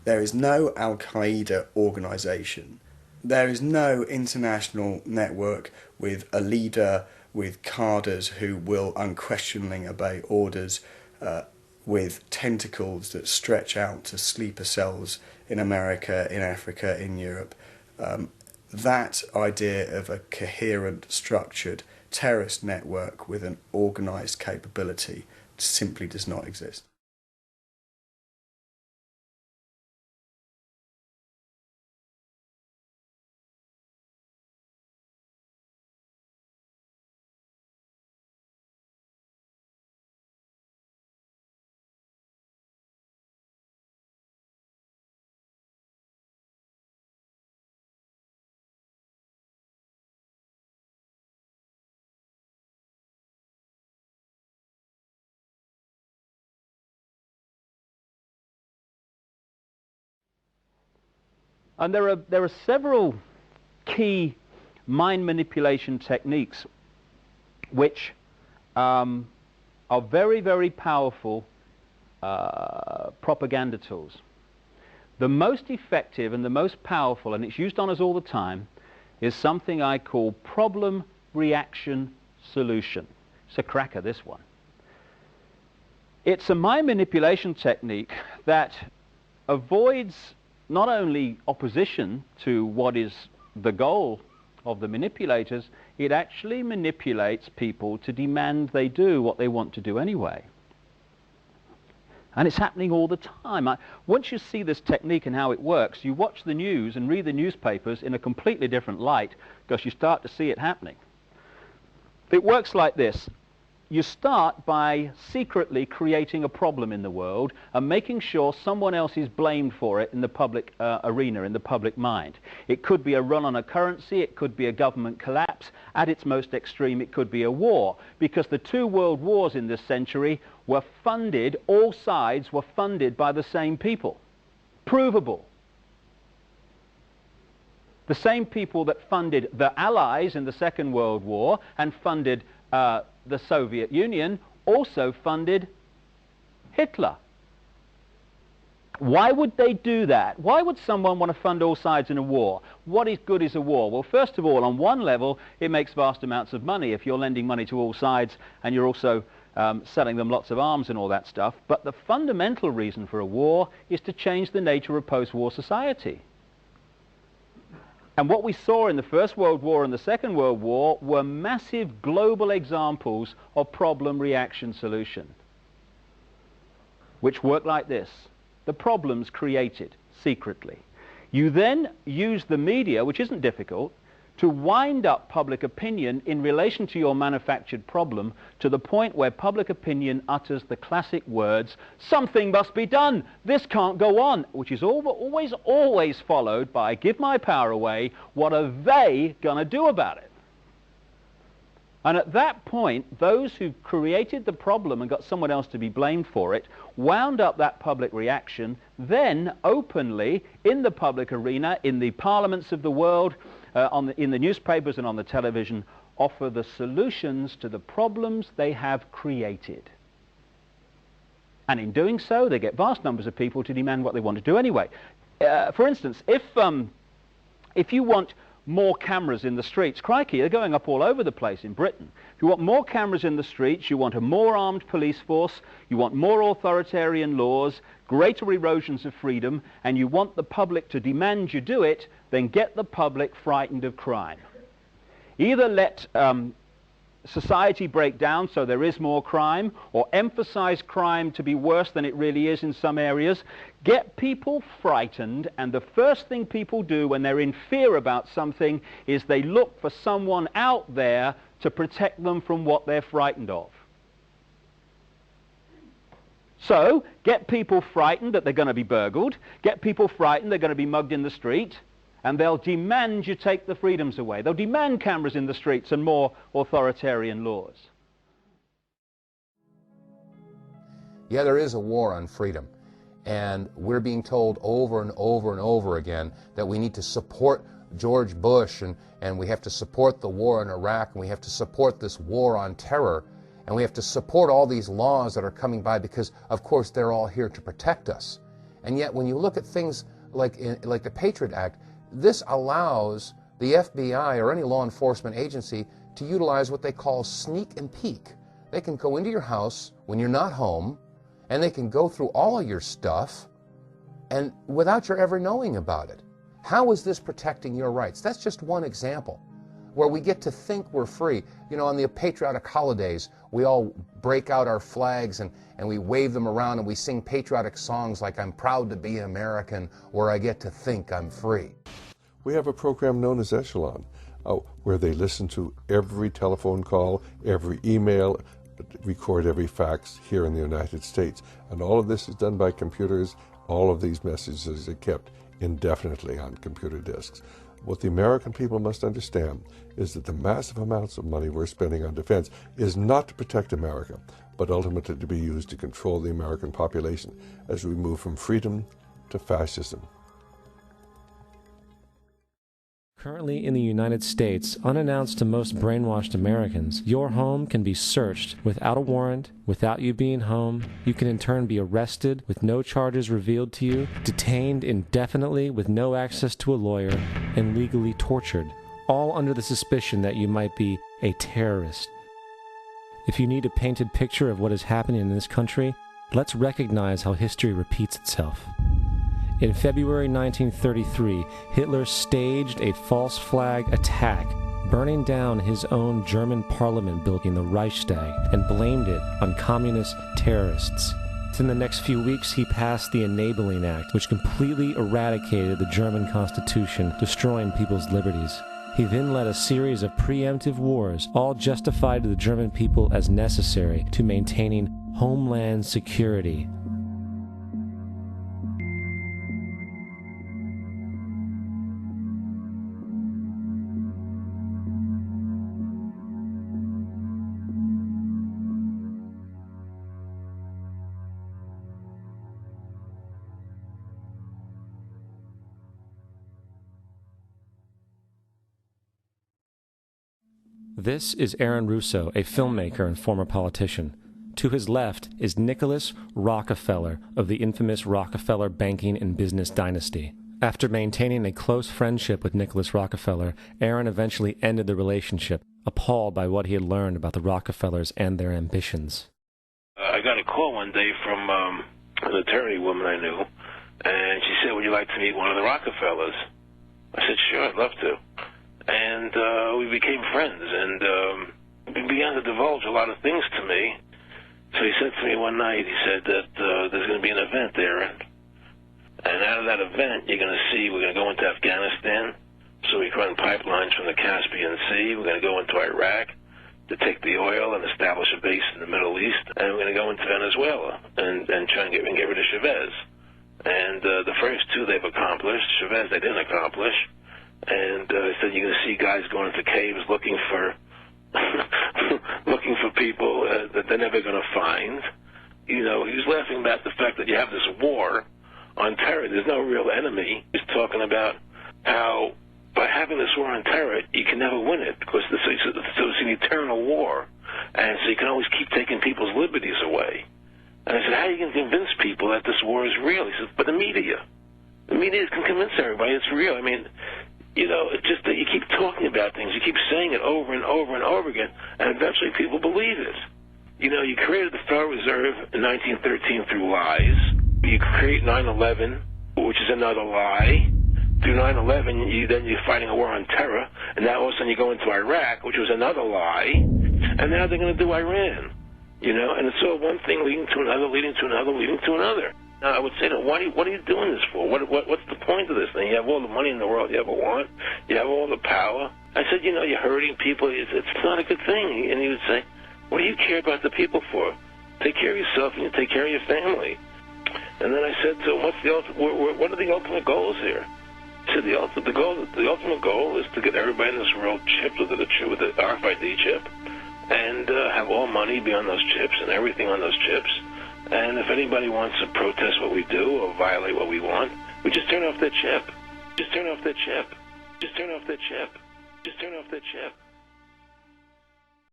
There is no Al-Qaeda organisation. There is no international network with a leader, with cadres who will unquestioningly obey orders, with tentacles that stretch out to sleeper cells in America, in Africa, in Europe. That idea of a coherent, structured terrorist network with an organised capability simply does not exist. And there are several key mind manipulation techniques which are very, very powerful propaganda tools. The most effective and the most powerful, and it's used on us all the time, is something I call problem, reaction, solution. It's a cracker, this one. It's a mind manipulation technique that avoids not only opposition to what is the goal of the manipulators, it actually manipulates people to demand they do what they want to do anyway. And it's happening all the time. Once you see this technique and how it works, you watch the news and read the newspapers in a completely different light because you start to see it happening. It works like this. You start by secretly creating a problem in the world and making sure someone else is blamed for it in the public arena, in the public mind. It could be a run on a currency, it could be a government collapse. At its most extreme, it could be a war, because the two world wars in this century were funded, all sides were funded by the same people. Provable. The same people that funded the Allies in the Second World War and funded the Soviet Union also funded Hitler. Why would they do that? Why would someone want to fund all sides in a war? What is good is a war? Well, first of all, on one level, it makes vast amounts of money if you're lending money to all sides and you're also selling them lots of arms and all that stuff. But the fundamental reason for a war is to change the nature of post-war society. And what we saw in the First World War and the Second World War were massive global examples of problem, reaction, solution, which work like this. The problem's created secretly. You then use the media, which isn't difficult, to wind up public opinion in relation to your manufactured problem to the point where public opinion utters the classic words, "Something must be done, this can't go on," which is always followed by, "Give my power away, what are they going to do about it?" And at that point, those who created the problem and got someone else to be blamed for it wound up that public reaction, then openly in the public arena, in the parliaments of the world, in the newspapers and on the television, offer the solutions to the problems they have created. And in doing so, they get vast numbers of people to demand what they want to do anyway. For instance, if you want more cameras in the streets, crikey, they're going up all over the place in Britain. If you want more cameras in the streets, you want a more armed police force, you want more authoritarian laws, greater erosions of freedom, and you want the public to demand you do it, then get the public frightened of crime. Either let society break down so there is more crime, or emphasize crime to be worse than it really is in some areas. Get people frightened, and the first thing people do when they're in fear about something is they look for someone out there to protect them from what they're frightened of. So, get people frightened that they're going to be burgled, get people frightened they're going to be mugged in the street, and they'll demand you take the freedoms away. They'll demand cameras in the streets and more authoritarian laws. Yeah, there is a war on freedom. And we're being told over and over and over again that we need to support George Bush and we have to support the war in Iraq and we have to support this war on terror and we have to support all these laws that are coming by because, of course, they're all here to protect us. And yet when you look at things like the Patriot Act, this allows the FBI or any law enforcement agency to utilize what they call sneak and peek. They can go into your house when you're not home, and they can go through all of your stuff and without your ever knowing about it. How is this protecting your rights? That's just one example where we get to think we're free. You know, on the patriotic holidays, we all break out our flags and we wave them around and we sing patriotic songs like "I'm proud to be American," or "I get to think I'm free." We have a program known as Echelon, where they listen to every telephone call, every email, record every fax here in the United States. And all of this is done by computers. All of these messages are kept indefinitely on computer disks. What the American people must understand is that the massive amounts of money we're spending on defense is not to protect America, but ultimately to be used to control the American population as we move from freedom to fascism. Currently in the United States, unannounced to most brainwashed Americans, your home can be searched without a warrant, without you being home. You can in turn be arrested with no charges revealed to you, detained indefinitely with no access to a lawyer, and legally tortured, all under the suspicion that you might be a terrorist. If you need a painted picture of what is happening in this country, let's recognize how history repeats itself. In February 1933, Hitler staged a false flag attack, burning down his own German parliament building, the Reichstag, and blamed it on communist terrorists. Within the next few weeks, he passed the Enabling Act, which completely eradicated the German Constitution, destroying people's liberties. He then led a series of preemptive wars, all justified to the German people as necessary to maintaining homeland security. This is Aaron Russo, a filmmaker and former politician. To his left is Nicholas Rockefeller of the infamous Rockefeller banking and business dynasty. After maintaining a close friendship with Nicholas Rockefeller, Aaron eventually ended the relationship, appalled by what he had learned about the Rockefellers and their ambitions. I got a call one day from an attorney woman I knew, and she said, "Would you like to meet one of the Rockefellers?" I said, "Sure, I'd love to." And we became friends, and he began to divulge a lot of things to me. So he said to me one night, he said that there's going to be an event there, and out of that event, you're going to see we're going to go into Afghanistan, so we can run pipelines from the Caspian Sea. We're going to go into Iraq to take the oil and establish a base in the Middle East, and we're going to go into Venezuela and try and get rid of Chavez. And the first two they've accomplished. Chavez they didn't accomplish. And he said you're going to see guys going into caves looking for looking for people that they're never going to find. You know, he was laughing about the fact that you have this war on terror. There's no real enemy. He's talking about how by having this war on terror, you can never win it because it's an eternal war. And so you can always keep taking people's liberties away. And I said, how are you going to convince people that this war is real? He said, but the media can convince everybody it's real. I mean, you know, it's just that you keep talking about things. You keep saying it over and over and over again, and eventually people believe it. You know, you created the Federal Reserve in 1913 through lies. You create 9/11, which is another lie. Through 9/11, then you're fighting a war on terror, and now all of a sudden you go into Iraq, which was another lie, and now they're going to do Iran. You know, and it's all one thing leading to another, leading to another, leading to another. Now, I would say to them, what are you doing this for? What's the point of this thing? You have all the money in the world you ever want. You have all the power. I said, you know, you're hurting people. It's not a good thing. And he would say, what do you care about the people for? Take care of yourself and you take care of your family. And then I said to him, what are the ultimate goals here? He said, the ultimate goal is to get everybody in this world chipped with the RFID chip and have all money be on those chips and everything on those chips. And if anybody wants to protest what we do or violate what we want, we just turn off their chip. Just turn off their chip. Just turn off their chip. Just turn off their chip.